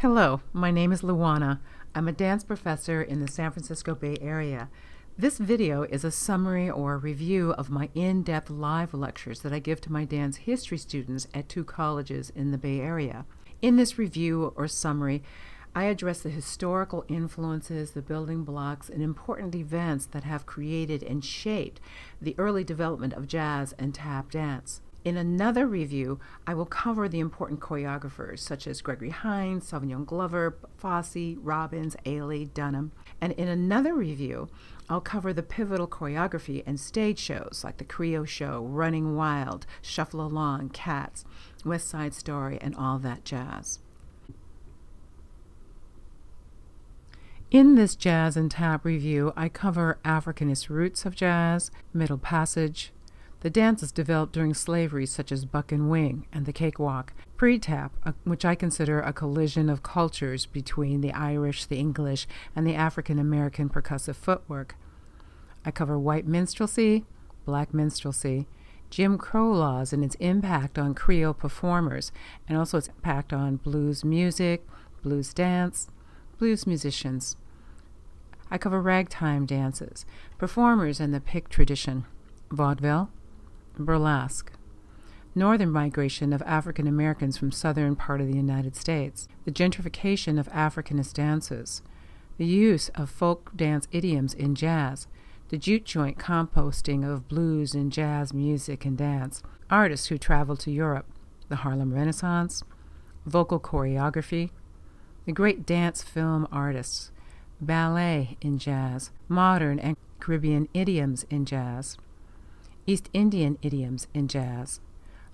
Hello, my name is Luana. I'm a dance professor in the San Francisco Bay Area. This video is a summary or a review of my in-depth live lectures that I give to my dance history students at two colleges in the Bay Area. In this review or summary, I address the historical influences, the building blocks, and important events that have created and shaped the early development of jazz and tap dance. In another review, I will cover the important choreographers such as Gregory Hines, Sauvignon Glover, Fosse, Robbins, Ailey, Dunham. And in another review, I'll cover the pivotal choreography and stage shows like the Creo Show, Running Wild, Shuffle Along, Cats, West Side Story, and all that jazz. In this jazz and tap review, I cover Africanist roots of jazz, Middle Passage, the dances developed during slavery such as buck and wing and the cakewalk, pre-tap, which I consider a collision of cultures between the Irish, the English, and the African-American percussive footwork. I cover white minstrelsy, black minstrelsy, Jim Crow laws and its impact on Creole performers, and also its impact on blues music, blues dance, blues musicians. I cover ragtime dances, performers and the pick tradition, vaudeville, burlesque, northern migration of African Americans from southern part of the United States, the gentrification of Africanist dances, the use of folk dance idioms in jazz, the jute joint composting of blues and jazz music and dance, artists who traveled to Europe, the Harlem Renaissance, vocal choreography, the great dance film artists, ballet in jazz, modern and Caribbean idioms in jazz, East Indian idioms in jazz,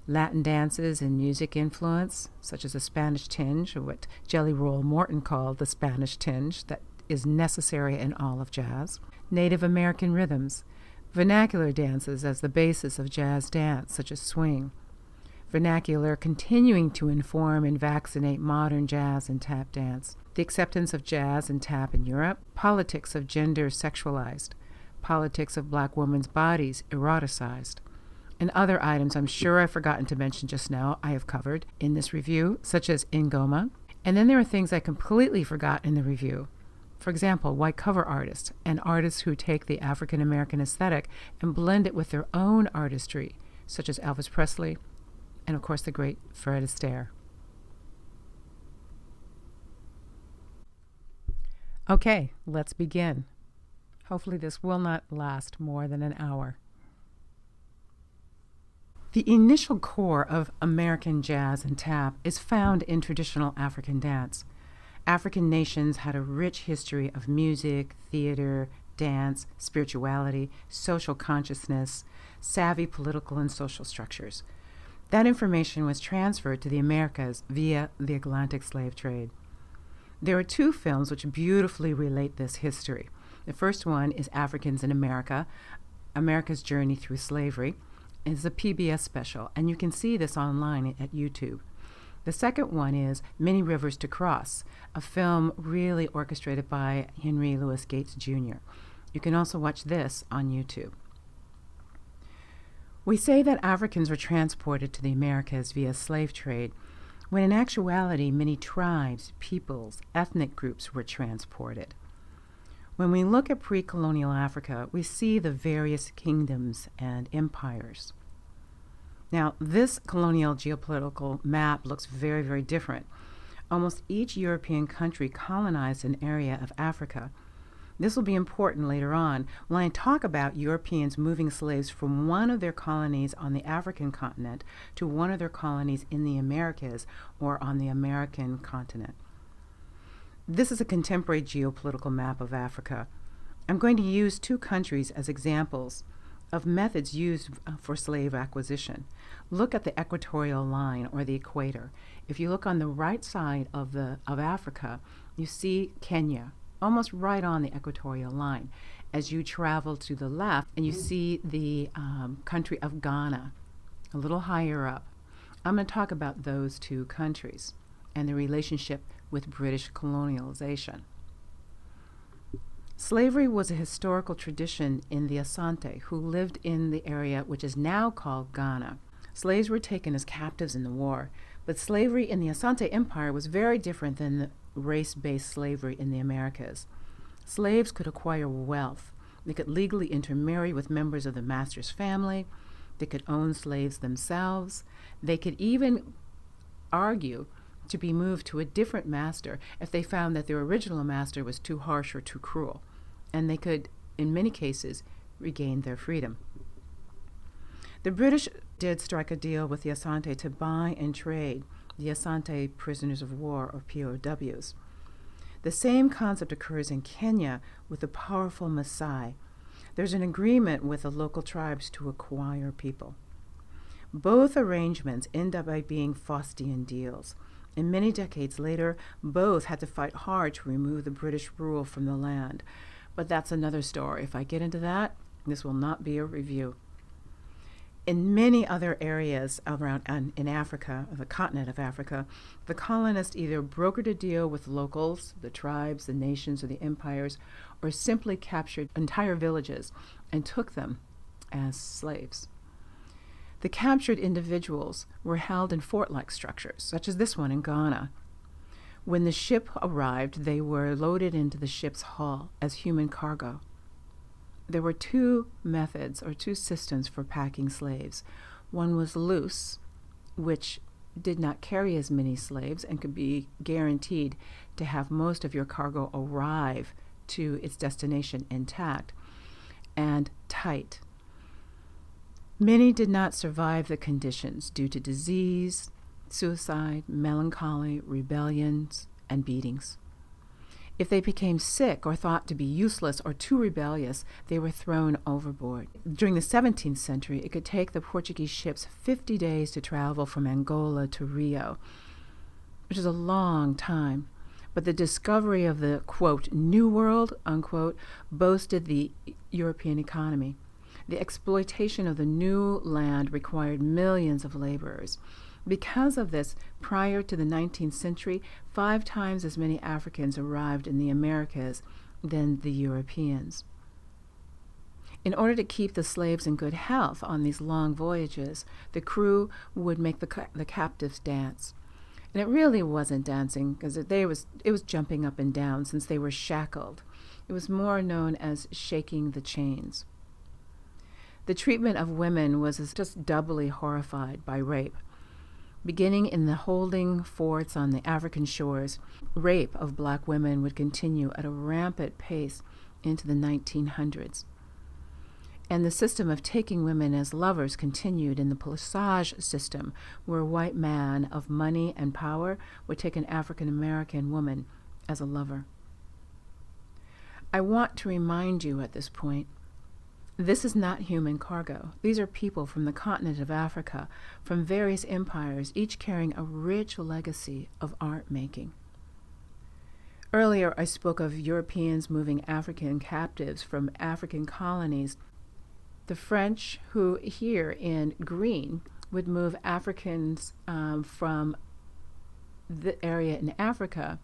Latin dances and music influence, such as a Spanish tinge, or what Jelly Roll Morton called the Spanish tinge that is necessary in all of jazz, Native American rhythms, vernacular dances as the basis of jazz dance, such as swing, vernacular continuing to inform and vaccinate modern jazz and tap dance, the acceptance of jazz and tap in Europe, politics of gender sexualized, politics of black women's bodies eroticized, and other items I'm sure I've forgotten to mention just now I have covered in this review, such as Ngoma. And then there are things I completely forgot in the review. For example, white cover artists and artists who take the African American aesthetic and blend it with their own artistry, such as Elvis Presley and, of course, the great Fred Astaire. Okay, let's begin. Hopefully this will not last more than an hour. The initial core of American jazz and tap is found in traditional African dance. African nations had a rich history of music, theater, dance, spirituality, social consciousness, savvy political and social structures. That information was transferred to the Americas via the Atlantic slave trade. There are two films which beautifully relate this history. The first one is Africans in America, America's Journey Through Slavery. It's a PBS special, and you can see this online at YouTube. The second one is Many Rivers to Cross, a film really orchestrated by Henry Louis Gates Jr. You can also watch this on YouTube. We say that Africans were transported to the Americas via slave trade, when in actuality many tribes, peoples, ethnic groups were transported. When we look at pre-colonial Africa, we see the various kingdoms and empires. Now, this colonial geopolitical map looks very, very different. Almost each European country colonized an area of Africa. This will be important later on when I talk about Europeans moving slaves from one of their colonies on the African continent to one of their colonies in the Americas or on the American continent. This is a contemporary geopolitical map of Africa. I'm going to use two countries as examples of methods used for slave acquisition. Look at the equatorial line or the equator. If you look on the right side of Africa, you see Kenya, almost right on the equatorial line. As you travel to the left, and you see the country of Ghana, a little higher up. I'm going to talk about those two countries and the relationship with British colonialization. Slavery was a historical tradition in the Asante, who lived in the area which is now called Ghana. Slaves were taken as captives in the war, But slavery in the Asante Empire was very different than the race-based slavery in the Americas. Slaves could acquire wealth. They could legally intermarry with members of the master's family. They could own slaves themselves. They could even argue to be moved to a different master if they found that their original master was too harsh or too cruel. And they could, in many cases, regain their freedom. The British did strike a deal with the Asante to buy and trade the Asante prisoners of war, or POWs. The same concept occurs in Kenya with the powerful Maasai. There's an agreement with the local tribes to acquire people. Both arrangements end up by being Faustian deals. And many decades later, both had to fight hard to remove the British rule from the land. But that's another story. If I get into that, this will not be a review. In many other areas around in Africa, the continent of Africa, the colonists either brokered a deal with locals, the tribes, the nations, or the empires, or simply captured entire villages and took them as slaves. The captured individuals were held in fort-like structures, such as this one in Ghana. When the ship arrived, they were loaded into the ship's hull as human cargo. There were two methods or two systems for packing slaves. One was loose, which did not carry as many slaves and could be guaranteed to have most of your cargo arrive to its destination intact, and tight. Many did not survive the conditions due to disease, suicide, melancholy, rebellions, and beatings. If they became sick or thought to be useless or too rebellious, they were thrown overboard. During the 17th century, it could take the Portuguese ships 50 days to travel from Angola to Rio, which is a long time. But the discovery of the, quote, New World, unquote, boasted the European economy. The exploitation of the new land required millions of laborers. Because of this, prior to the 19th century, 5 times as many Africans arrived in the Americas than the Europeans. In order to keep the slaves in good health on these long voyages, the crew would make the captives dance. And it really wasn't dancing, because it was jumping up and down since they were shackled. It was more known as shaking the chains. The treatment of women was just doubly horrified by rape. Beginning in the holding forts on the African shores, rape of black women would continue at a rampant pace into the 1900s. And the system of taking women as lovers continued in the Palisage system, where a white man of money and power would take an African American woman as a lover. I want to remind you at this point, this is not human cargo. These are people from the continent of Africa, from various empires, each carrying a rich legacy of art making. Earlier, I spoke of Europeans moving African captives from African colonies. The French, who here in green, would move Africans from the area in Africa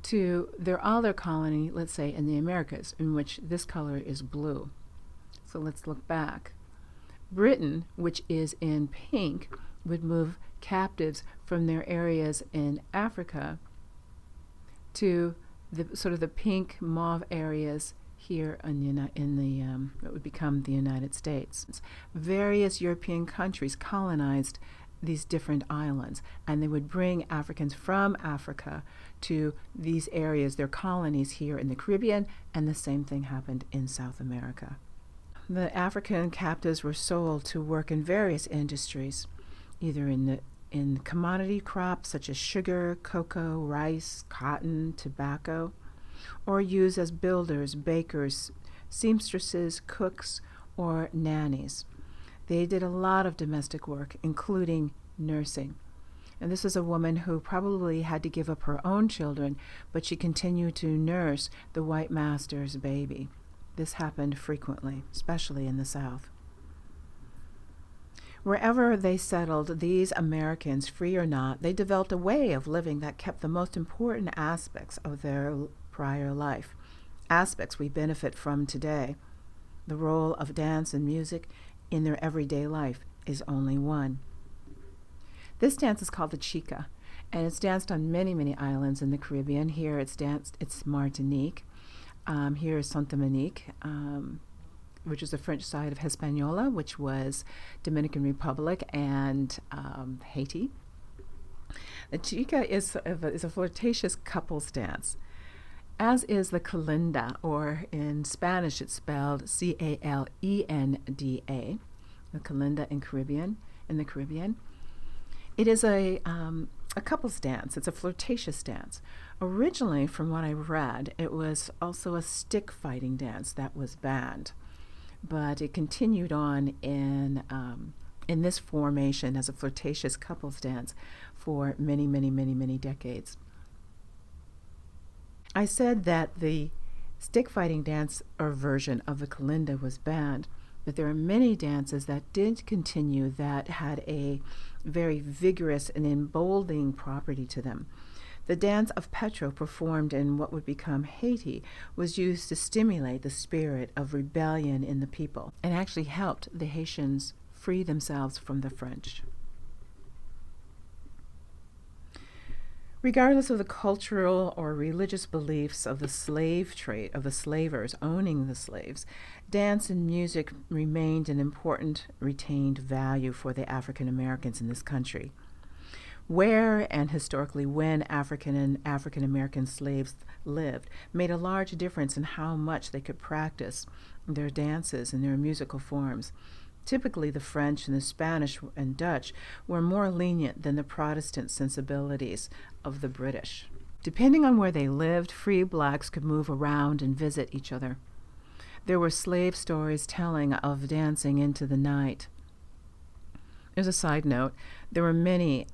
to their other colony, let's say in the Americas, in which this color is blue. So let's look back. Britain, which is in pink, would move captives from their areas in Africa to the sort of the pink mauve areas here in what would become the United States. Various European countries colonized these different islands, and they would bring Africans from Africa to these areas, their colonies here in the Caribbean, and the same thing happened in South America. The African captives were sold to work in various industries, either in commodity crops such as sugar, cocoa, rice, cotton, tobacco, or used as builders, bakers, seamstresses, cooks, or nannies. They did a lot of domestic work, including nursing. And this is a woman who probably had to give up her own children, but she continued to nurse the white master's baby. This happened frequently, especially in the South. Wherever they settled, these Americans, free or not, they developed a way of living that kept the most important aspects of their prior life, aspects we benefit from today. The role of dance and music in their everyday life is only one. This dance is called the chica, and it's danced on many, many islands in the Caribbean. Here it's Martinique. Here is Saint Dominique, which is the French side of Hispaniola, which was Dominican Republic and Haiti. The chica is a flirtatious couples dance, as is the calinda, or in Spanish it's spelled Calenda, the calinda in the Caribbean. It is a couples dance. It's a flirtatious dance. Originally, from what I read, it was also a stick fighting dance that was banned, but it continued on in this formation as a flirtatious couples dance for many, many, many, many decades. I said that the stick fighting dance or version of the calinda was banned, but there are many dances that did continue that had a very vigorous and emboldening property to them. The dance of Petro, performed in what would become Haiti, was used to stimulate the spirit of rebellion in the people and actually helped the Haitians free themselves from the French. Regardless of the cultural or religious beliefs of the slave trade, of the slavers owning the slaves, dance and music remained an important retained value for the African Americans in this country. Where and historically when African and African American slaves lived made a large difference in how much they could practice their dances and their musical forms. Typically, the French and the Spanish and Dutch were more lenient than the Protestant sensibilities of the British. Depending on where they lived, free blacks could move around and visit each other. There were slave stories telling of dancing into the night. As a side note, there were many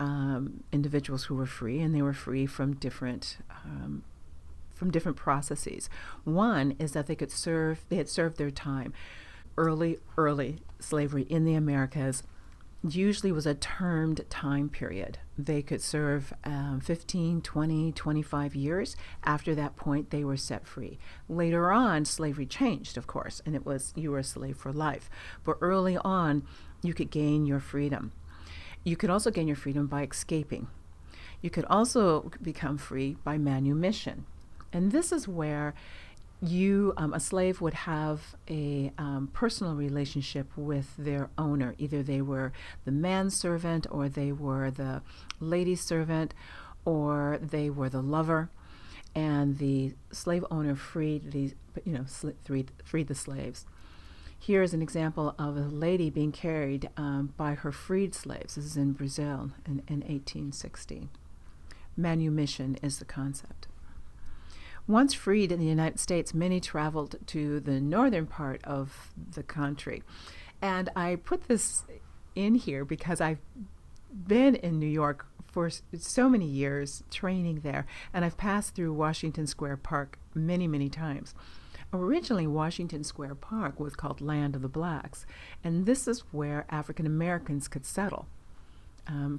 individuals who were free, and they were free from different processes. One is that they had served their time. Early slavery in the Americas usually was a termed time period. They could serve 15, 20, 25 years. After that point, they were set free. Later on, slavery changed, of course, and it was you were a slave for life. But early on, you could gain your freedom. You could also gain your freedom by escaping. You could also become free by manumission. And this is where a slave would have a personal relationship with their owner. Either they were the manservant, or they were the lady servant, or they were the lover, and the slave owner freed the slaves. Here is an example of a lady being carried by her freed slaves. This is in Brazil in 1860. Manumission is the concept. Once freed in the United States, many traveled to the northern part of the country. And I put this in here because I've been in New York for so many years training there, and I've passed through Washington Square Park many, many times. Originally, Washington Square Park was called Land of the Blacks, and this is where African Americans could settle.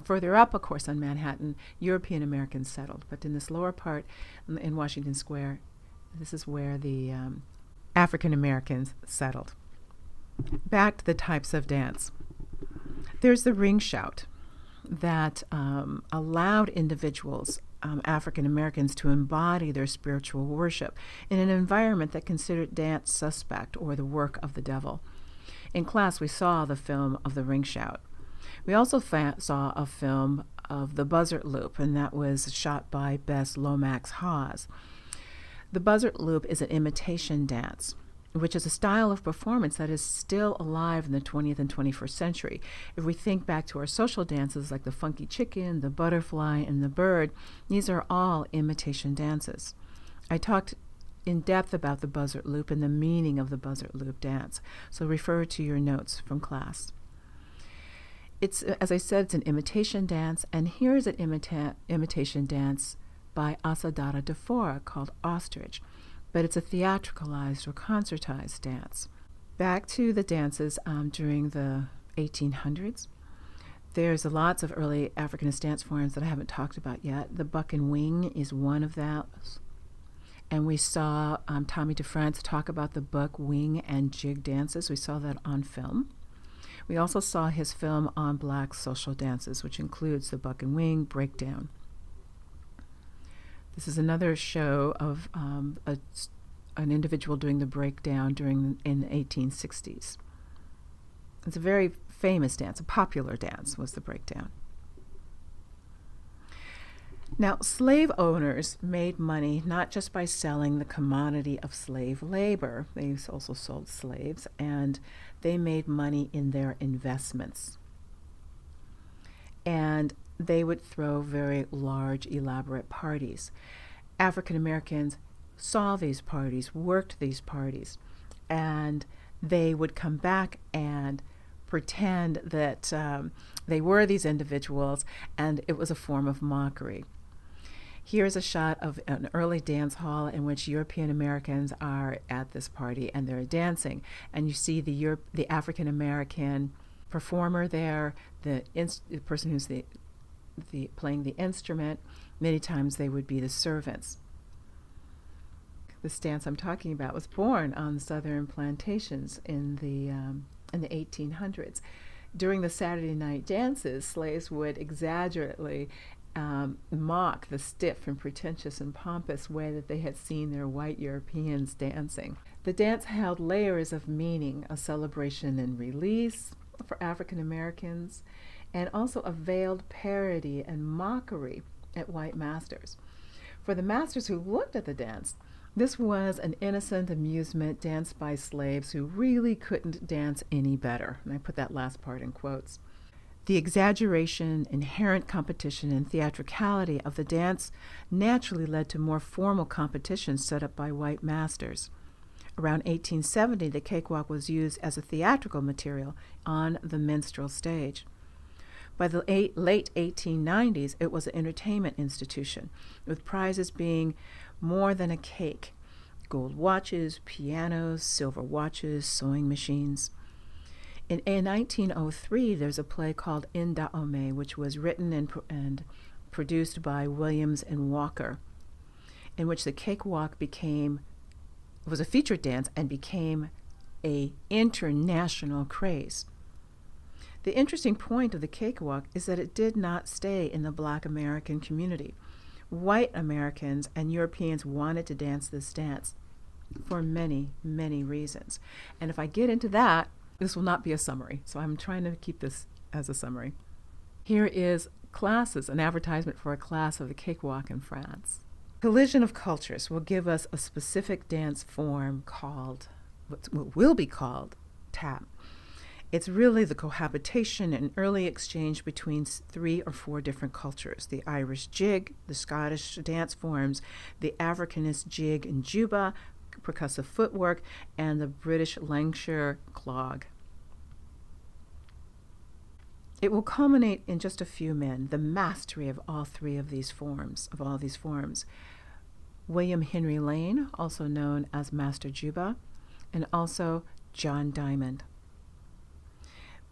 Further up, of course, on Manhattan, European Americans settled. But in this lower part, in Washington Square, this is where the African Americans settled. Back to the types of dance. There's the ring shout that allowed individuals, African Americans, to embody their spiritual worship in an environment that considered dance suspect or the work of the devil. In class, we saw the film of the ring shout. We also saw a film of the buzzard loop, and that was shot by Bess Lomax Hawes. The buzzard loop is an imitation dance, which is a style of performance that is still alive in the 20th and 21st century. If we think back to our social dances like the funky chicken, the butterfly, and the bird, these are all imitation dances. I talked in depth about the buzzard loop and the meaning of the buzzard loop dance, so refer to your notes from class. It's, as I said, it's an imitation dance, and here's an imitation dance by Asadara Defora called Ostrich, but it's a theatricalized or concertized dance. Back to the dances during the 1800s. There's lots of early Africanist dance forms that I haven't talked about yet. The buck and wing is one of those. And we saw Tommy DeFrance talk about the buck, wing, and jig dances. We saw that on film. We also saw his film on black social dances, which includes the buck and wing breakdown. This is another show of an individual doing the breakdown in the 1860s. It's a very famous dance, a popular dance was the breakdown. Now, slave owners made money not just by selling the commodity of slave labor, they also sold slaves, and they made money in their investments. And they would throw very large, elaborate parties. African Americans saw these parties, worked these parties, and they would come back and pretend that they were these individuals, and it was a form of mockery. Here's a shot of an early dance hall in which European Americans are at this party and they're dancing, and you see the African American performer there, the person who's playing the instrument. Many times they would be the servants. This dance I'm talking about was born on southern plantations in the 1800s. During the Saturday night dances, slaves would exaggerately mock the stiff and pretentious and pompous way that they had seen their white Europeans dancing. The dance held layers of meaning, a celebration and release for African Americans, and also a veiled parody and mockery at white masters. For the masters who looked at the dance, this was an innocent amusement danced by slaves who really couldn't dance any better. And I put that last part in quotes. The exaggeration, inherent competition, and theatricality of the dance naturally led to more formal competitions set up by white masters. Around 1870, the cakewalk was used as a theatrical material on the minstrel stage. By the late 1890s, it was an entertainment institution, with prizes being more than a cake: gold watches, pianos, silver watches, sewing machines. In 1903, there's a play called Indaome, which was written and produced by Williams and Walker, in which the cakewalk was a featured dance and became an international craze. The interesting point of the cakewalk is that it did not stay in the Black American community. White Americans and Europeans wanted to dance this dance for many, many reasons. And if I get into that, this will not be a summary, so I'm trying to keep this as a summary. Here is classes, an advertisement for a class of the cakewalk in France. Collision of cultures will give us a specific dance form called, what will be called, tap. It's really the cohabitation and early exchange between 3 or 4 different cultures: the Irish jig, the Scottish dance forms, the Africanist jig and juba, percussive footwork, and the British Lancashire clog. It will culminate in just a few men, the mastery of all these forms. William Henry Lane, also known as Master Juba, and also John Diamond.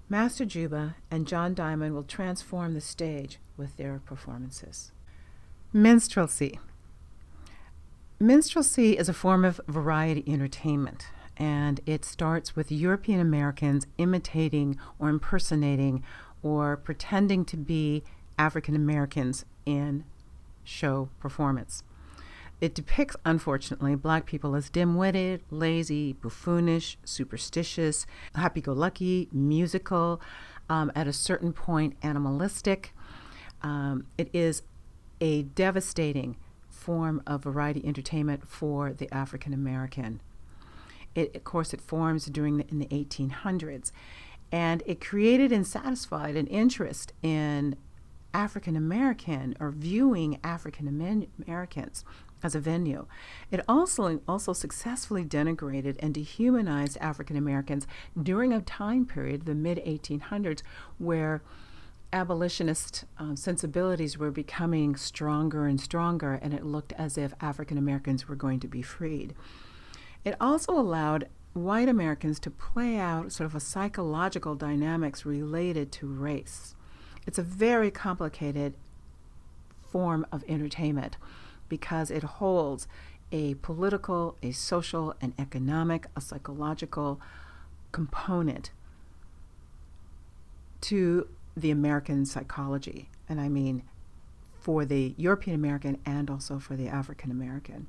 Master Juba and John Diamond will transform the stage with their performances. Minstrelsy. Minstrelsy is a form of variety entertainment, and it starts with European Americans imitating or impersonating or pretending to be African Americans in show performance. It depicts, unfortunately, Black people as dim-witted, lazy, buffoonish, superstitious, happy-go-lucky, musical, at a certain point animalistic. It is a devastating form of variety entertainment for the African American. Of course, it forms in the 1800s, and it created and satisfied an interest in African American or viewing African Americans as a venue. It also successfully denigrated and dehumanized African Americans during a time period, the mid-1800s, where abolitionist sensibilities were becoming stronger and stronger, and it looked as if African Americans were going to be freed. It also allowed white Americans to play out sort of a psychological dynamics related to race. It's a very complicated form of entertainment because it holds a political, a social, an economic, a psychological component to the American psychology, and I mean for the European American and also for the African American.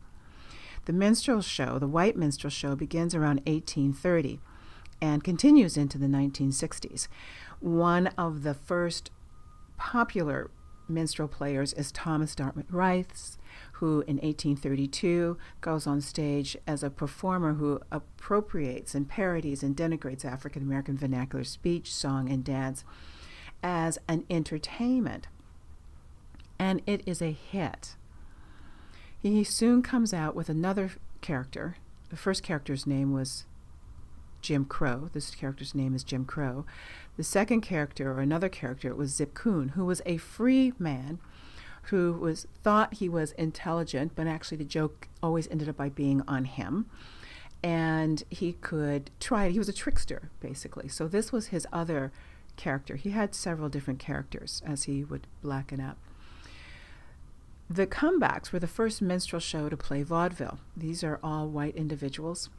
The minstrel show, the white minstrel show, begins around 1830 and continues into the 1960s. One of the first popular minstrel players is Thomas Dartmouth Rice, who in 1832 goes on stage as a performer who appropriates and parodies and denigrates African American vernacular speech, song, and dance as an entertainment. And it is a hit. He soon comes out with another character. The first character's name was Jim Crow. This character's name is Jim Crow. The second character, or another character, was Zip Coon, who was a free man who thought he was intelligent, but actually the joke always ended up by being on him. And he was a trickster, basically. So this was his other character. He had several different characters as he would blacken up. The comebacks were the first minstrel show to play vaudeville. These are all white individuals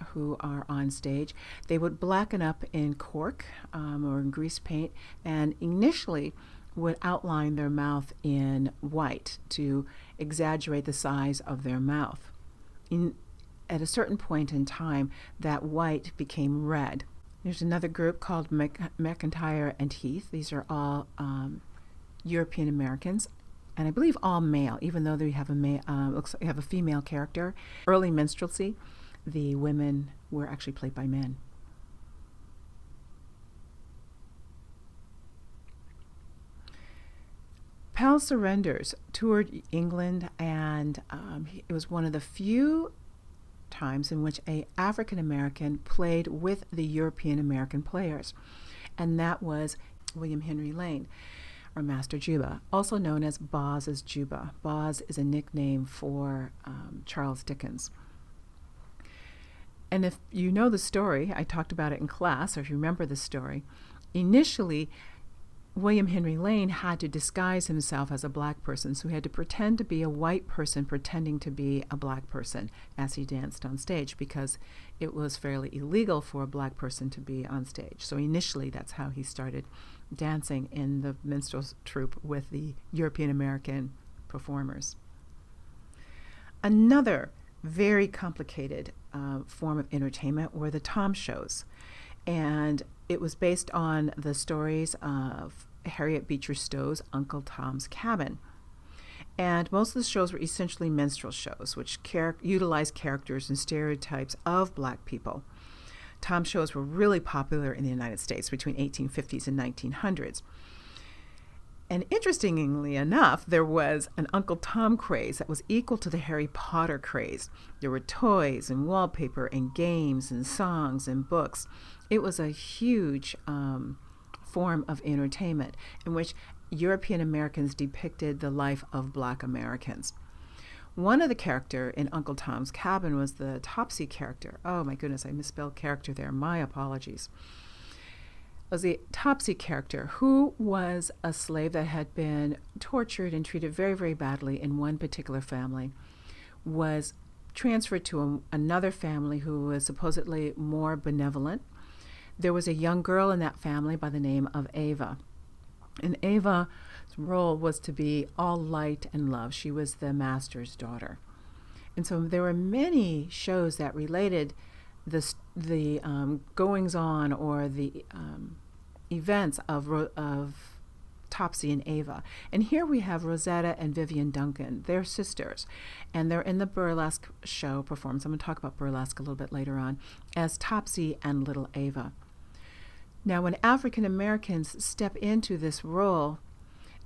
who are on stage. They would blacken up in cork or in grease paint, and initially would outline their mouth in white to exaggerate the size of their mouth. At a certain point in time, that white became red. There's another group called McIntyre and Heath. These are all European Americans, and I believe all male, even though they have looks like they have a female character. Early minstrelsy, the women were actually played by men. Pal Surrenders toured England, and it was one of the few times in which an African American played with the European American players, and that was William Henry Lane, or Master Juba, also known as Boz's Juba. Boz is a nickname for Charles Dickens. And if you know the story, I talked about it in class, or if you remember the story, initially William Henry Lane had to disguise himself as a black person, so he had to pretend to be a white person pretending to be a black person as he danced on stage, because it was fairly illegal for a black person to be on stage. So initially that's how he started dancing in the minstrel troupe with the European American performers. Another very complicated form of entertainment were the Tom shows, and it was based on the stories of Harriet Beecher Stowe's Uncle Tom's Cabin. And most of the shows were essentially minstrel shows, which utilized characters and stereotypes of black people. Tom shows were really popular in the United States between 1850s and 1900s. And interestingly enough, there was an Uncle Tom craze that was equal to the Harry Potter craze. There were toys and wallpaper and games and songs and books. It was a huge form of entertainment in which European Americans depicted the life of black Americans. One of the characters in Uncle Tom's Cabin was the Topsy character. Oh my goodness, I misspelled character there. My apologies. Was the Topsy character, who was a slave that had been tortured and treated very, very badly in one particular family, was transferred to another family who was supposedly more benevolent. There was a young girl in that family by the name of Ava. And Ava's role was to be all light and love. She was the master's daughter. And so there were many shows that related the goings-on or the events of Topsy and Ava. And here we have Rosetta and Vivian Duncan. They're sisters, and they're in the burlesque show performance. I'm going to talk about burlesque a little bit later on, as Topsy and Little Ava. Now, when African Americans step into this role,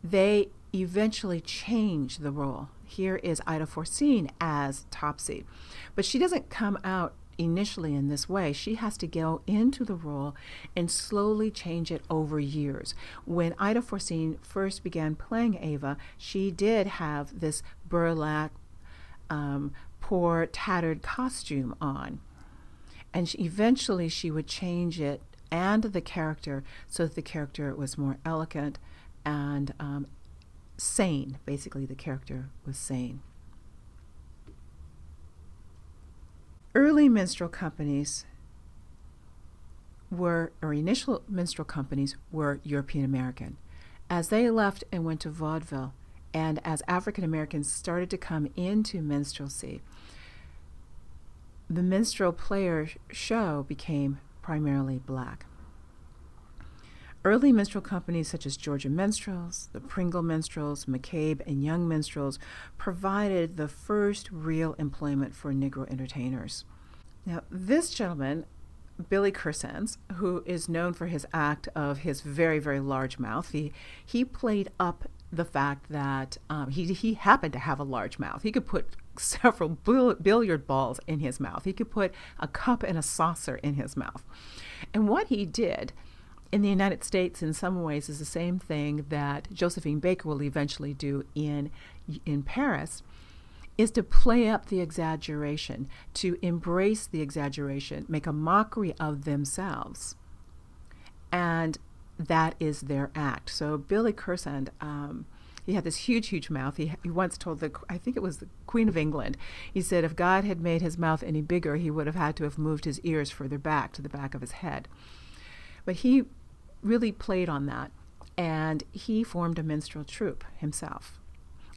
they eventually change the role. Here is Ida Forcine as Topsy, but she doesn't come out initially in this way. She has to go into the role and slowly change it over years. When Ida Forcine first began playing Ava, she did have this burlap, poor, tattered costume on. And eventually she would change it and the character so that the character was more elegant and sane. Basically, the character was sane. Early minstrel companies initial minstrel companies were European American. As they left and went to vaudeville, and as African Americans started to come into minstrelsy, the minstrel player show became primarily black. Early minstrel companies such as Georgia Minstrels, the Pringle Minstrels, McCabe, and Young Minstrels provided the first real employment for Negro entertainers. Now, this gentleman, Billy Kersands, who is known for his act of his very, very large mouth, he played up the fact that he happened to have a large mouth. He could put several billiard balls in his mouth. He could put a cup and a saucer in his mouth. And what he did in the United States, in some ways, is the same thing that Josephine Baker will eventually do in Paris, is to play up the exaggeration, to embrace the exaggeration, make a mockery of themselves. And that is their act. So Billy Kersands, he had this huge, huge mouth. He once told I think it was the Queen of England, he said if God had made his mouth any bigger, he would have had to have moved his ears further back to the back of his head. But he really played on that, and he formed a minstrel troupe himself,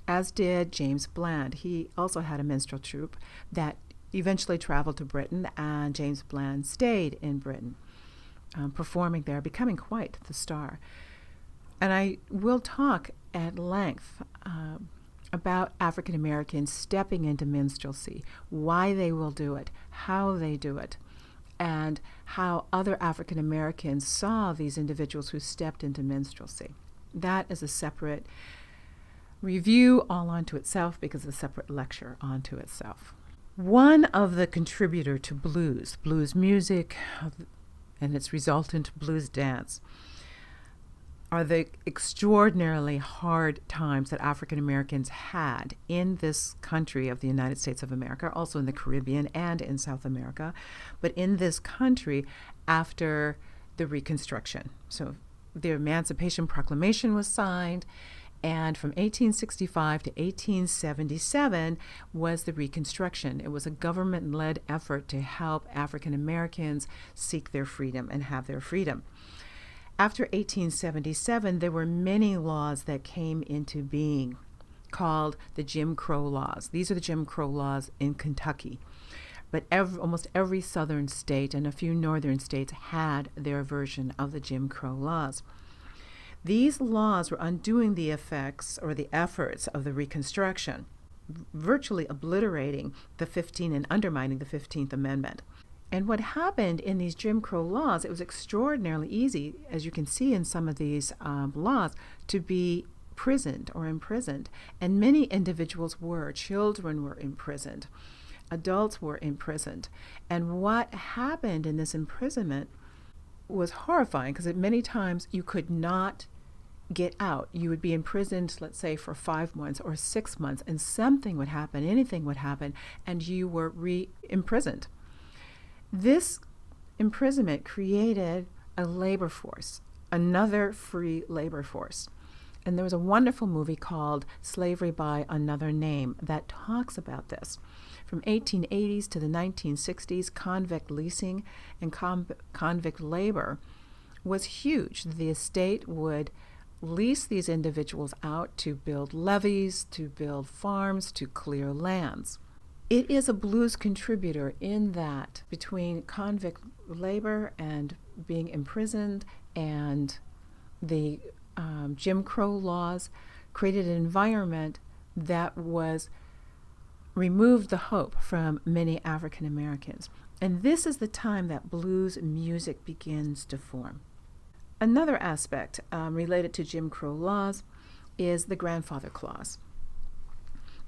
as did James Bland. He also had a minstrel troupe that eventually traveled to Britain, and James Bland stayed in Britain, performing there, becoming quite the star. And I will talk at length about African Americans stepping into minstrelsy, why they will do it, how they do it, and how other African Americans saw these individuals who stepped into minstrelsy. That is a separate review all onto itself, because it's a separate lecture onto itself. One of the contributor to blues music, and its resultant blues dance, are the extraordinarily hard times that African Americans had in this country of the United States of America, also in the Caribbean and in South America, but in this country after the Reconstruction. So the Emancipation Proclamation was signed, and from 1865 to 1877 was the Reconstruction. It was a government-led effort to help African Americans seek their freedom and have their freedom. After 1877, there were many laws that came into being called the Jim Crow laws. These are the Jim Crow laws in Kentucky. But almost every southern state and a few northern states had their version of the Jim Crow laws. These laws were undoing the effects or the efforts of the Reconstruction, virtually obliterating the 15th and undermining the 15th Amendment. And what happened in these Jim Crow laws, it was extraordinarily easy, as you can see in some of these laws, to be imprisoned. And many individuals were. Children were imprisoned. Adults were imprisoned. And what happened in this imprisonment was horrifying, because many times you could not get out. You would be imprisoned, let's say, for 5 months or 6 months, and something would happen, anything would happen, and you were re-imprisoned. This imprisonment created a labor force, another free labor force. And there was a wonderful movie called Slavery by Another Name that talks about this. From 1880s to the 1960s, convict leasing and convict labor was huge. The estate would lease these individuals out to build levees, to build farms, to clear lands. It is a blues contributor in that between convict labor and being imprisoned and the Jim Crow laws created an environment that removed the hope from many African Americans. And this is the time that blues music begins to form. Another aspect related to Jim Crow laws is the grandfather clause.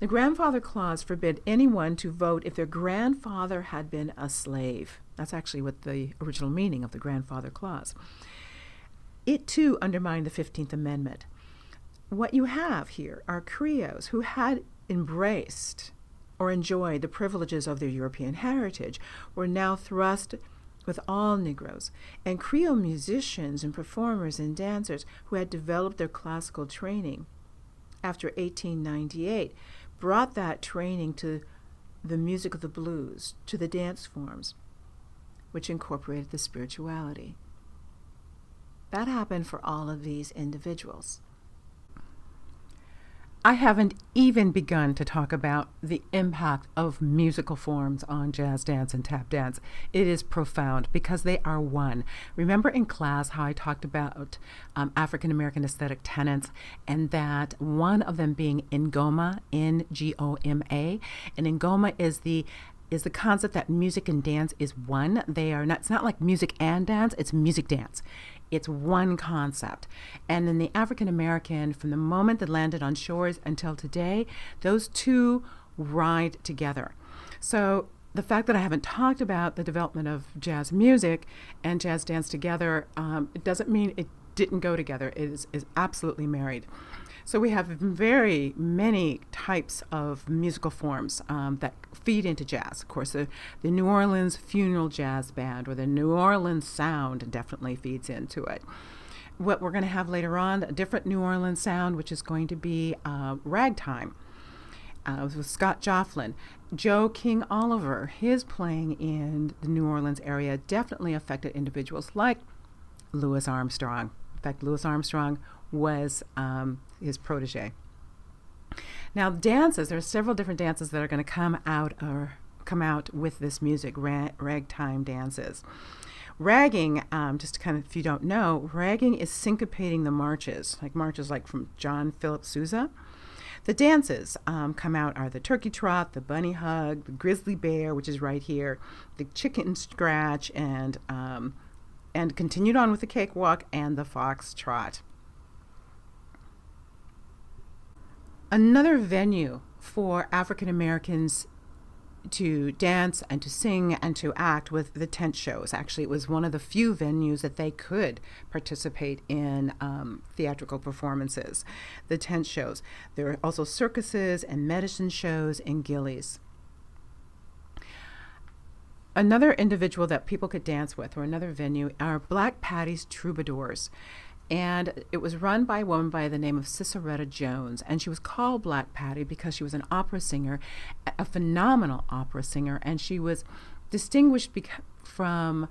The grandfather clause forbid anyone to vote if their grandfather had been a slave. That's actually what the original meaning of the grandfather clause. It too undermined the 15th Amendment. What you have here are Creoles who had embraced or enjoyed the privileges of their European heritage were now thrust with all Negroes, and Creole musicians and performers and dancers who had developed their classical training after 1898 brought that training to the music of the blues, to the dance forms. which incorporated the spirituality. That happened for all of these individuals. I haven't even begun to talk about the impact of musical forms on jazz dance and tap dance. It is profound because they are one. Remember in class how I talked about African American aesthetic tenets, and that one of them being Ngoma, Ngoma, and Ngoma is the concept that music and dance is one. They are not. It's not like music and dance. It's music dance. It's one concept. And in the African American, from the moment that landed on shores until today, those two ride together. So the fact that I haven't talked about the development of jazz music and jazz dance together, it doesn't mean it didn't go together. It is absolutely married. So we have very many types of musical forms that feed into jazz. Of course, the New Orleans funeral jazz band, or the New Orleans sound, definitely feeds into it. What we're going to have later on, a different New Orleans sound, which is going to be ragtime with Scott Joplin. Joe King Oliver, his playing in the New Orleans area definitely affected individuals like Louis Armstrong. In fact, Louis Armstrong was his protege. Now, dances, there are several different dances that are going to come out with this music, ragtime dances. Ragging, just kind of, if you don't know, ragging is syncopating the marches like from John Philip Sousa. The dances come out are the turkey trot, the bunny hug, the grizzly bear, which is right here, the chicken scratch, and continued on with the cakewalk and the fox trot. Another venue for African Americans to dance and to sing and to act with the tent shows. Actually, it was one of the few venues that they could participate in theatrical performances, the tent shows. There are also circuses and medicine shows and gillies. Another individual that people could dance with, or another venue, are Black Patty's Troubadours. And it was run by a woman by the name of Ciceretta Jones. And she was called Black Patty because she was an opera singer, a phenomenal opera singer. And she was distinguished from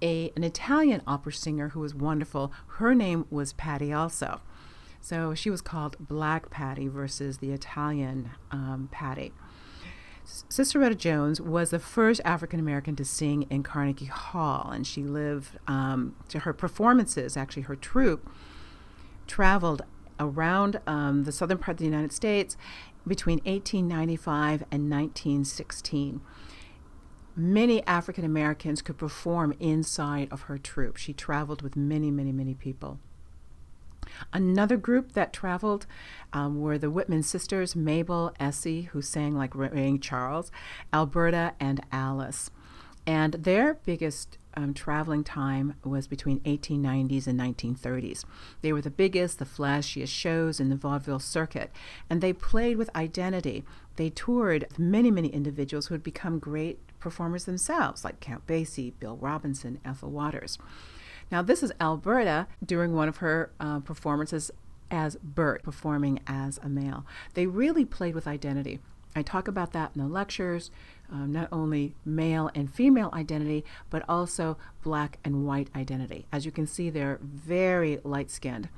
an Italian opera singer who was wonderful. Her name was Patty also. So she was called Black Patty versus the Italian Patty. Ciceretta Jones was the first African American to sing in Carnegie Hall, and she lived to her performances. Actually, her troupe traveled around the southern part of the United States between 1895 and 1916. Many African Americans could perform inside of her troupe. She traveled with many, many, many people. Another group that traveled were the Whitman sisters, Mabel, Essie, who sang like Ray Charles, Alberta, and Alice. And their biggest traveling time was between 1890s and 1930s. They were the biggest, the flashiest shows in the vaudeville circuit, and they played with identity. They toured with many, many individuals who had become great performers themselves, like Count Basie, Bill Robinson, Ethel Waters. Now, this is Alberta during one of her performances as Bert, performing as a male. They really played with identity. I talk about that in the lectures, not only male and female identity, but also black and white identity. As you can see, they're very light-skinned.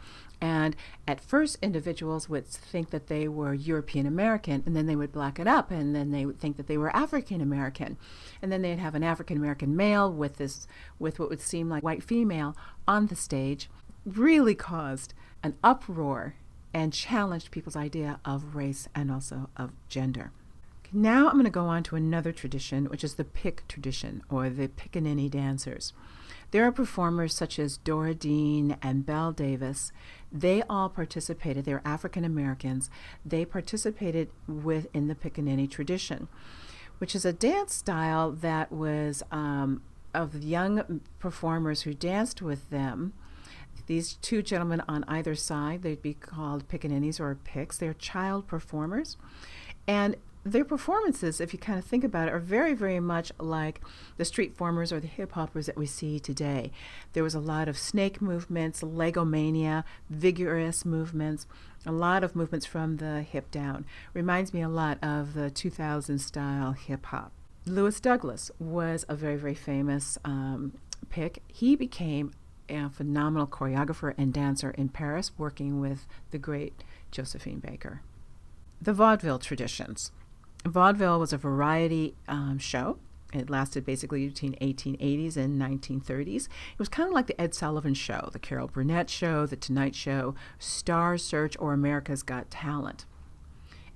And at first, individuals would think that they were European American, and then they would black it up, and then they would think that they were African American. And then they'd have an African American male with what would seem like white female on the stage. Really caused an uproar and challenged people's idea of race and also of gender. Now I'm going to go on to another tradition, which is the pick tradition, or the pickaninny dancers. There are performers such as Dora Dean and Belle Davis. They all participated. They're African Americans. They participated in the pickaninny tradition, which is a dance style that was of young performers who danced with them. These two gentlemen on either side, they'd be called pickaninnies or picks. They're child performers. And their performances, if you kind of think about it, are very, very much like the street formers or the hip-hoppers that we see today. There was a lot of snake movements, legomania, vigorous movements, a lot of movements from the hip down. Reminds me a lot of the 2000 style hip-hop. Louis Douglas was a very, very famous pick. He became a phenomenal choreographer and dancer in Paris, working with the great Josephine Baker. The vaudeville traditions. Vaudeville was a variety show. It lasted basically between 1880s and 1930s. It was kind of like the Ed Sullivan Show, the Carol Burnett Show, the Tonight Show, Star Search, or America's Got Talent.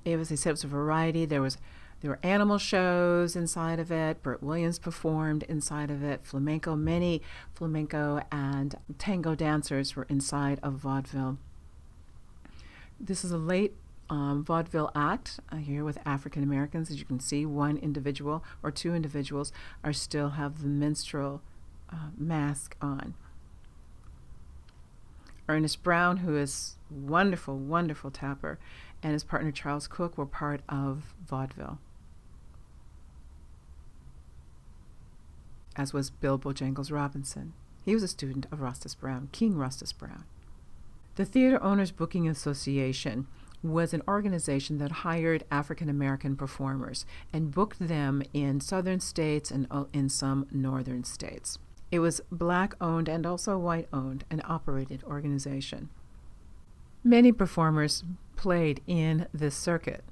It was, they said, it was a variety. There were animal shows inside of it. Burt Williams performed inside of it. Flamenco, many flamenco and tango dancers were inside of vaudeville. This is a late vaudeville act here with African Americans. As you can see, one individual or two individuals are still have the minstrel mask on. Ernest Brown, who is wonderful, wonderful tapper, and his partner Charles Cook were part of vaudeville, as was Bill Bojangles Robinson. He was a student of Rustis Brown, King Rustis Brown. The Theater Owners Booking Association was an organization that hired African American performers and booked them in southern states and in some northern states. It was black-owned and also white-owned and operated organization. Many performers played in this circuit.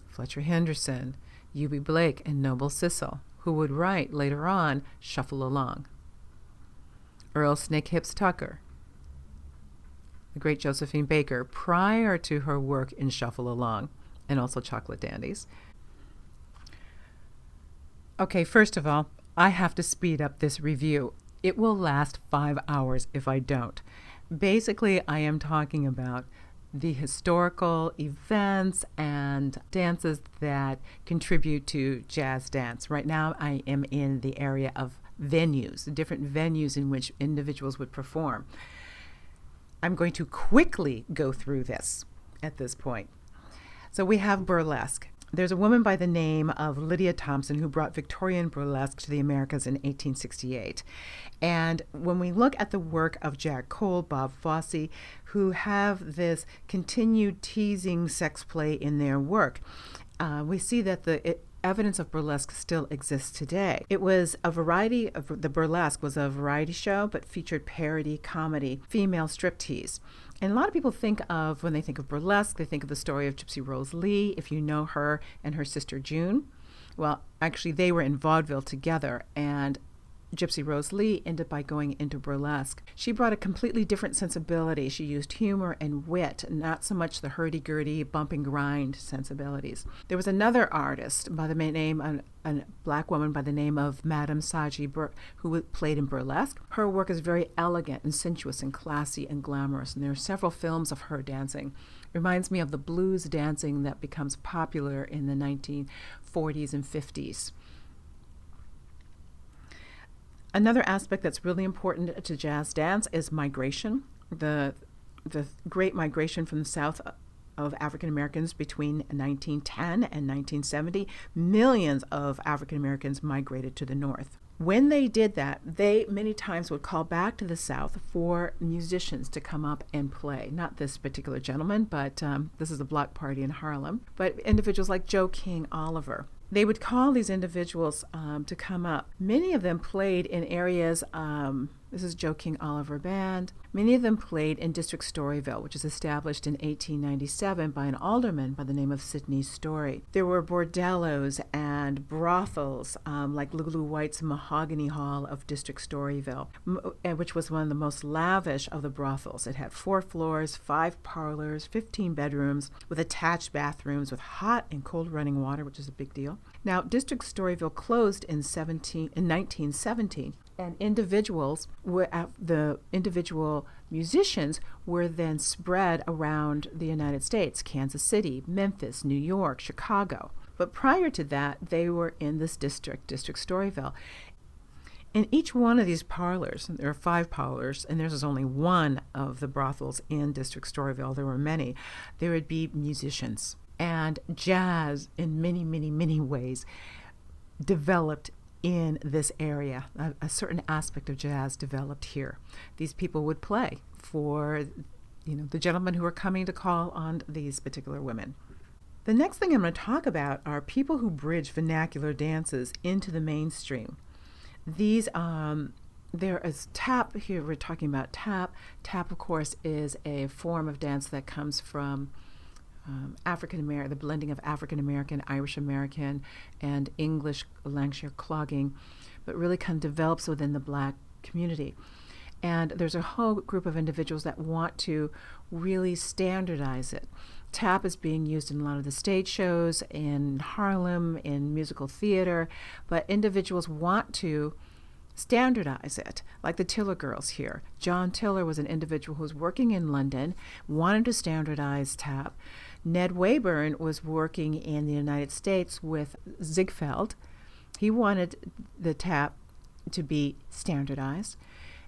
Fletcher Henderson, Eubie Blake, and Noble Sissel, who would write later on Shuffle Along. Earl Snake Hips Tucker, the great Josephine Baker, prior to her work in Shuffle Along, and also Chocolate Dandies. Okay, first of all, I have to speed up this review. It will last 5 hours if I don't. Basically, I am talking about the historical events and dances that contribute to jazz dance. Right now, I am in the area of venues, different venues in which individuals would perform. I'm going to quickly go through this at this point. So we have burlesque. There's a woman by the name of Lydia Thompson who brought Victorian burlesque to the Americas in 1868. And when we look at the work of Jack Cole, Bob Fosse, who have this continued teasing sex play in their work, we see that the evidence of burlesque still exists today. It was a variety of, the burlesque was a variety show, but featured parody, comedy, female striptease. And a lot of people think of, when they think of burlesque, they think of the story of Gypsy Rose Lee, if you know her, and her sister June. Well, actually, they were in vaudeville together, and Gypsy Rose Lee ended by going into burlesque. She brought a completely different sensibility. She used humor and wit, not so much the hurdy-gurdy, bump and grind sensibilities. There was another artist by the name, a black woman by the name of Madame Saji, who played in burlesque. Her work is very elegant and sensuous and classy and glamorous, and there are several films of her dancing. Reminds me of the blues dancing that becomes popular in the 1940s and 50s. Another aspect that's really important to jazz dance is migration. The great migration from the South of African Americans between 1910 and 1970, millions of African Americans migrated to the North. When they did that, they many times would call back to the South for musicians to come up and play. Not this particular gentleman, but this is a block party in Harlem, but individuals like Joe King Oliver. They would call these individuals to come up. Many of them played in areas, this is Joe King Oliver Band. Many of them played in District Storyville, which was established in 1897 by an alderman by the name of Sidney Story. There were bordellos and brothels, like Lulu White's Mahogany Hall of District Storyville, which was one of the most lavish of the brothels. It had 4 floors, 5 parlors, 15 bedrooms, with attached bathrooms with hot and cold running water, which is a big deal. Now, District Storyville closed in 1917, and the individual musicians were then spread around the United States, Kansas City, Memphis, New York, Chicago. But prior to that, they were in this District Storyville. In each one of these parlors, there are 5 parlors, and there's only one of the brothels in District Storyville. There were many. There would be musicians. And jazz, in many, many, many ways, developed in this area. A certain aspect of jazz developed here. These people would play for, the gentlemen who were coming to call on these particular women. The next thing I'm going to talk about are people who bridge vernacular dances into the mainstream. These, there is tap. Here we're talking about tap. Tap, of course, is a form of dance that comes from African American, the blending of African American, Irish American, and English Lancashire clogging, but really kind of develops within the Black community. And there's a whole group of individuals that want to really standardize it. Tap is being used in a lot of the stage shows in Harlem, in musical theater, but individuals want to standardize it, like the Tiller girls here. John Tiller was an individual who was working in London, wanted to standardize tap. Ned Wayburn was working in the United States with Ziegfeld. He wanted the tap to be standardized.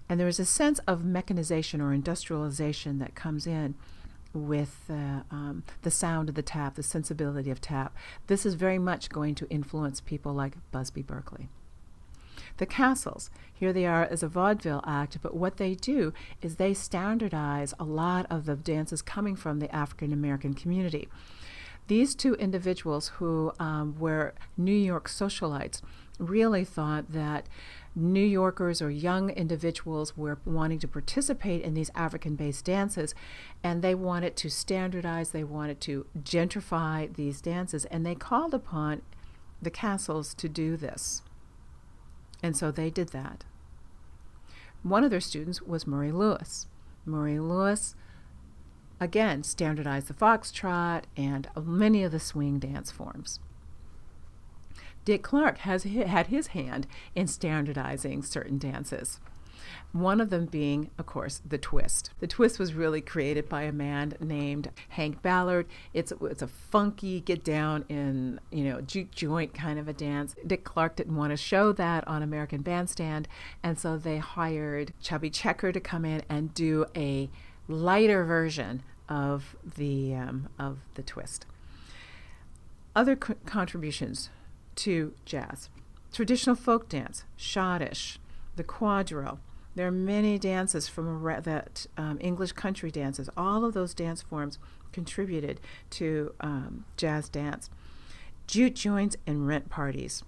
And there is a sense of mechanization or industrialization that comes in with the sound of the tap, the sensibility of tap. This is very much going to influence people like Busby Berkeley. The Castles, here they are as a vaudeville act, but what they do is they standardize a lot of the dances coming from the African American community. These two individuals who were New York socialites really thought that New Yorkers or young individuals were wanting to participate in these African-based dances, and they wanted to standardize, they wanted to gentrify these dances, and they called upon the Castles to do this. And so they did that. One of their students was Murray Lewis. Murray Lewis, again, standardized the foxtrot and many of the swing dance forms. Dick Clark had his hand in standardizing certain dances. One of them being, of course, the twist. The twist was really created by a man named Hank Ballard. It's a funky, get down in, juke joint kind of a dance. Dick Clark didn't want to show that on American Bandstand, and so they hired Chubby Checker to come in and do a lighter version of the twist. Other contributions to jazz: traditional folk dance, schottisch, the quadrille. There are many dances from that English country dances. All of those dance forms contributed to jazz dance. Jute joints and rent parties.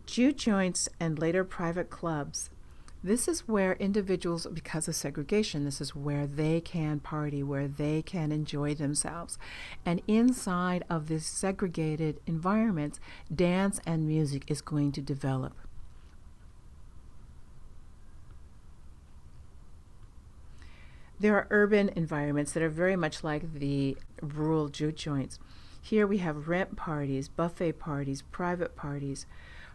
Jute joints and later private clubs. This is where individuals, because of segregation, this is where they can party, where they can enjoy themselves. And inside of this segregated environments, dance and music is going to develop. There are urban environments that are very much like the rural jute joints. Here we have rent parties, buffet parties, private parties.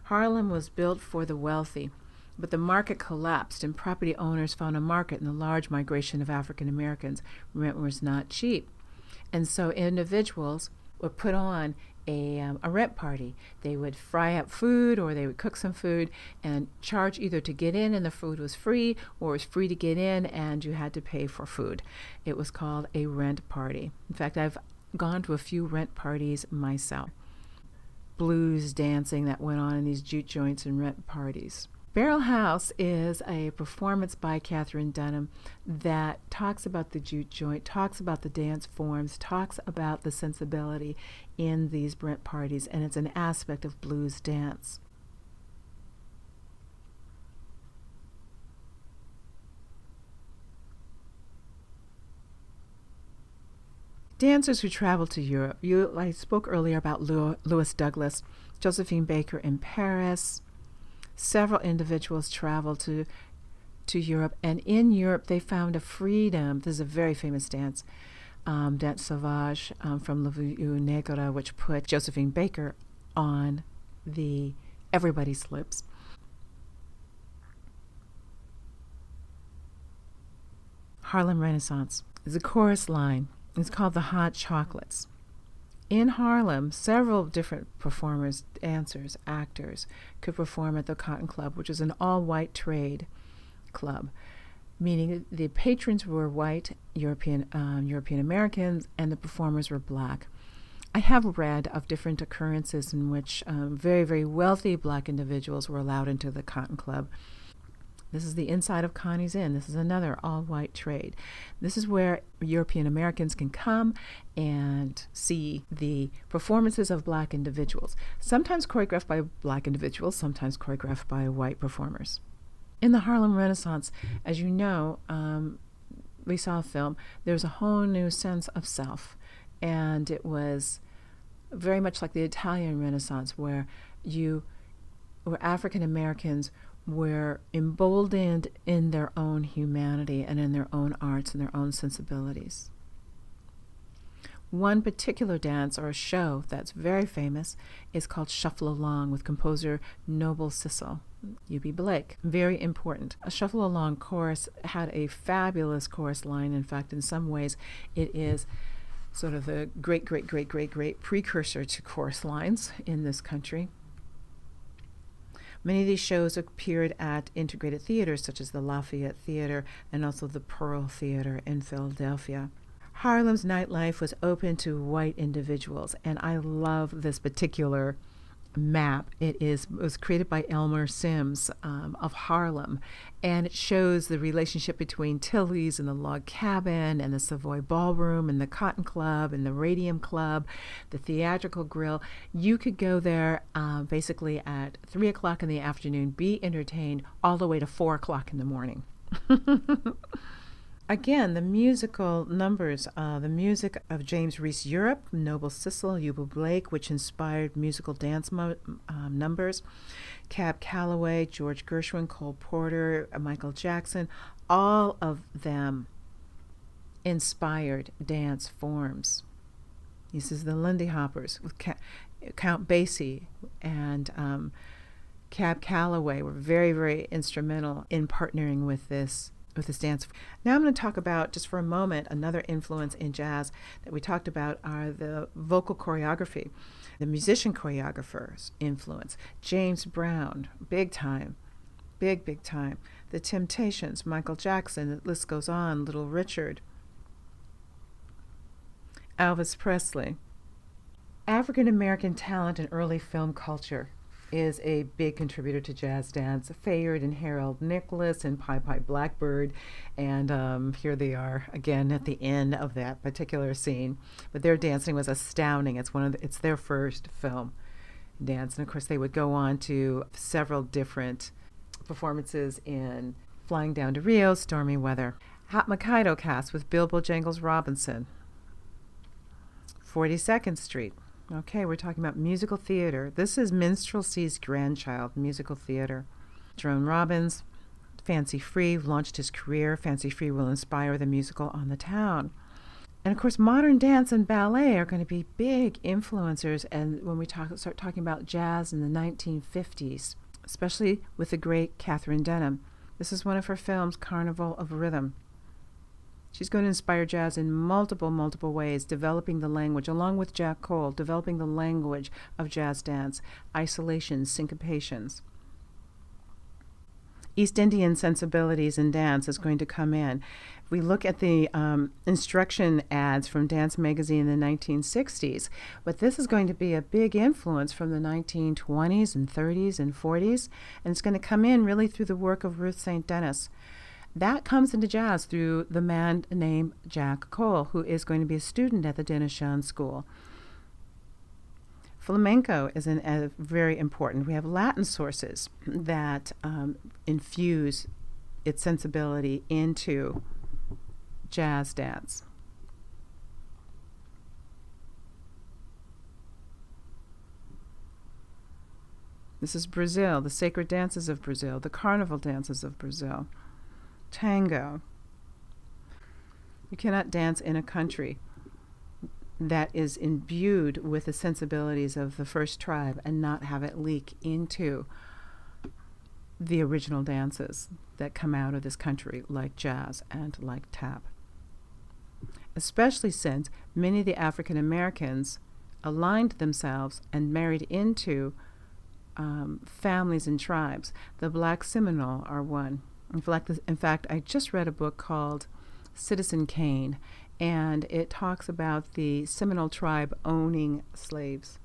Harlem was built for the wealthy, but the market collapsed and property owners found a market in the large migration of African Americans. Rent was not cheap. And so individuals would put on a rent party. They would fry up food, or they would cook some food and charge either to get in and the food was free, or it was free to get in and you had to pay for food. It was called a rent party. In fact, I've gone to a few rent parties myself. Blues dancing that went on in these jute joints and rent parties. Barrel House is a performance by Katherine Dunham that talks about the jute joint, talks about the dance forms, talks about the sensibility in these rent parties, and it's an aspect of blues dance. Dancers who travel to Europe. I spoke earlier about Louis Douglas, Josephine Baker in Paris. Several individuals traveled to Europe, and in Europe they found a freedom. This is a very famous dance, Dance Sauvage from La Vue Negra, which put Josephine Baker on the everybody's lips. Harlem Renaissance is a chorus line. It's called the Hot Chocolates. In Harlem, several different performers, dancers, actors could perform at the Cotton Club, which is an all-white trade club, meaning the patrons were white European Americans and the performers were black. I have read of different occurrences in which very, very wealthy black individuals were allowed into the Cotton Club. This is the inside of Connie's Inn. This is another all-white trade. This is where European Americans can come and see the performances of black individuals, sometimes choreographed by black individuals, sometimes choreographed by white performers. In the Harlem Renaissance, as you know, we saw a film, there's a whole new sense of self. And it was very much like the Italian Renaissance, where African Americans were emboldened in their own humanity and in their own arts and their own sensibilities. One particular dance or a show that's very famous is called Shuffle Along with composer Noble Sissle, U.B. Blake. Very important. A Shuffle Along chorus had a fabulous chorus line. In fact, in some ways, it is sort of the great precursor to chorus lines in this country. Many of these shows appeared at integrated theaters such as the Lafayette Theater and also the Pearl Theater in Philadelphia. Harlem's nightlife was open to white individuals, and I love this particular map. It was created by Elmer Sims of Harlem, and it shows the relationship between Tilly's and the Log Cabin and the Savoy Ballroom and the Cotton Club and the Radium Club, the Theatrical Grill. You could go there basically at 3 o'clock in the afternoon, be entertained all the way to 4 o'clock in the morning. Again, the musical numbers, the music of James Reese Europe, Noble Sissle, Yuba Blake, which inspired musical dance numbers, Cab Calloway, George Gershwin, Cole Porter, Michael Jackson, all of them inspired dance forms. This is the Lindy Hoppers with Count Basie and Cab Calloway were very instrumental in partnering with this dance. Now I'm going to talk about, just for a moment, another influence in jazz that we talked about are the vocal choreography, the musician choreographers influence. James Brown, big time. The Temptations, Michael Jackson, the list goes on, Little Richard, Elvis Presley. African American talent in early film culture is a big contributor to jazz dance. Fayard and Harold Nicholas and Pie Pie Blackbird, and here they are again at the end of that particular scene. But their dancing was astounding. It's their first film dance, and of course they would go on to several different performances in Flying Down to Rio, Stormy Weather. Hot Mikado cast with Bill Bojangles Robinson. 42nd Street. Okay, we're talking about musical theater. This is Minstrelsy's grandchild, musical theater. Jerome Robbins, Fancy Free, launched his career. Fancy Free will inspire the musical on the town. And of course, modern dance and ballet are going to be big influencers, and when we start talking about jazz in the 1950s, especially with the great Katherine Denham. This is one of her films, Carnival of Rhythm. She's going to inspire jazz in multiple ways, developing the language, along with Jack Cole, developing the language of jazz dance, isolations, syncopations. East Indian sensibilities in dance is going to come in. If we look at the instruction ads from Dance Magazine in the 1960s, but this is going to be a big influence from the 1920s and 30s and 40s, and it's going to come in really through the work of Ruth St. Denis. That comes into jazz through the man named Jack Cole, who is going to be a student at the Denishan School. Flamenco is very important. We have Latin sources that infuse its sensibility into jazz dance. This is Brazil, the sacred dances of Brazil, the carnival dances of Brazil. Tango. You cannot dance in a country that is imbued with the sensibilities of the first tribe and not have it leak into the original dances that come out of this country, like jazz and like tap. Especially since many of the African Americans aligned themselves and married into families and tribes. The Black Seminole are one. In fact, I just read a book called Citizen Kane, and it talks about the Seminole tribe owning slaves.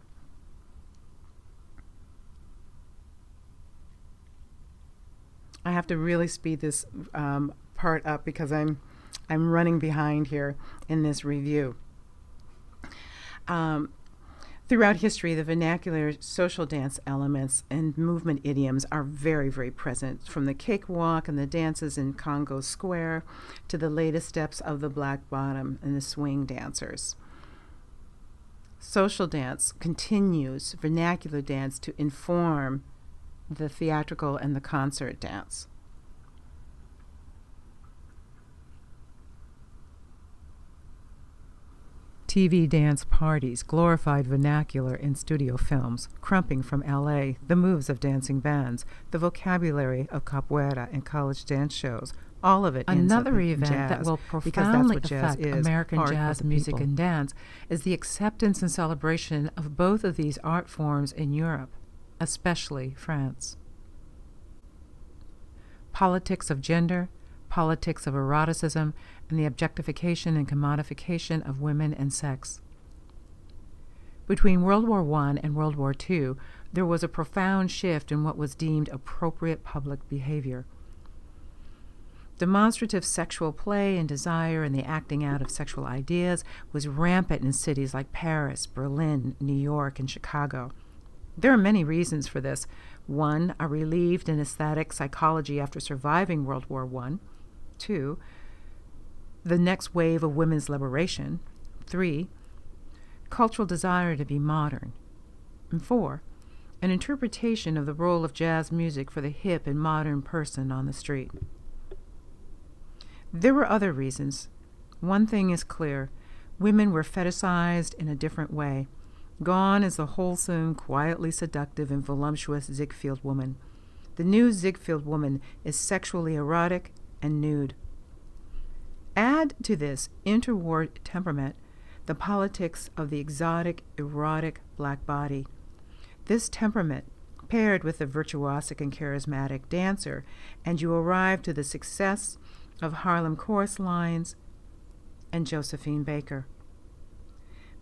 I have to really speed this part up because I'm running behind here in this review. Throughout history, the vernacular social dance elements and movement idioms are very, very present, from the cakewalk and the dances in Congo Square to the latest steps of the Black Bottom and the swing dancers. Social dance continues vernacular dance to inform the theatrical and the concert dance. TV dance parties glorified vernacular in studio films, Crumping from L.A., the moves of dancing bands, the vocabulary of capoeira and college dance shows, all of it ends up Another in event jazz, that will because that's profoundly what jazz affect is, American art jazz of the music people. and dance is the acceptance and celebration of both of these art forms in Europe, especially France. Politics of gender, politics of eroticism, and the objectification and commodification of women and sex. Between World War I and World War II, there was a profound shift in what was deemed appropriate public behavior. Demonstrative sexual play and desire and the acting out of sexual ideas was rampant in cities like Paris, Berlin, New York, and Chicago. There are many reasons for this. 1, a relieved and ecstatic psychology after surviving World War I. 2, the next wave of women's liberation. 3, cultural desire to be modern. And 4, an interpretation of the role of jazz music for the hip and modern person on the street. There were other reasons. One thing is clear. Women were fetishized in a different way. Gone is the wholesome, quietly seductive, and voluptuous Ziegfeld woman. The new Ziegfeld woman is sexually erotic and nude. Add to this interwar temperament the politics of the exotic, erotic black body. This temperament, paired with the virtuosic and charismatic dancer, and you arrive to the success of Harlem Chorus Lines and Josephine Baker.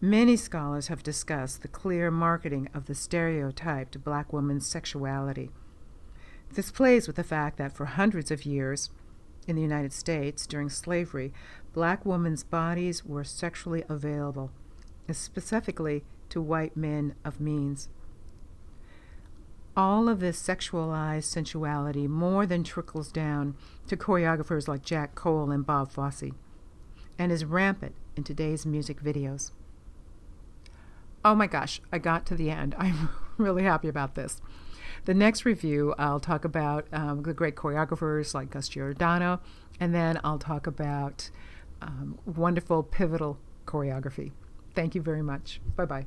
Many scholars have discussed the clear marketing of the stereotyped black woman's sexuality. This plays with the fact that for hundreds of years in the United States during slavery, black women's bodies were sexually available, specifically to white men of means. All of this sexualized sensuality more than trickles down to choreographers like Jack Cole and Bob Fosse, and is rampant in today's music videos. Oh my gosh, I got to the end. I'm really happy about this. The next review, I'll talk about the great choreographers like Gus Giordano, and then I'll talk about wonderful, pivotal choreography. Thank you very much. Bye-bye.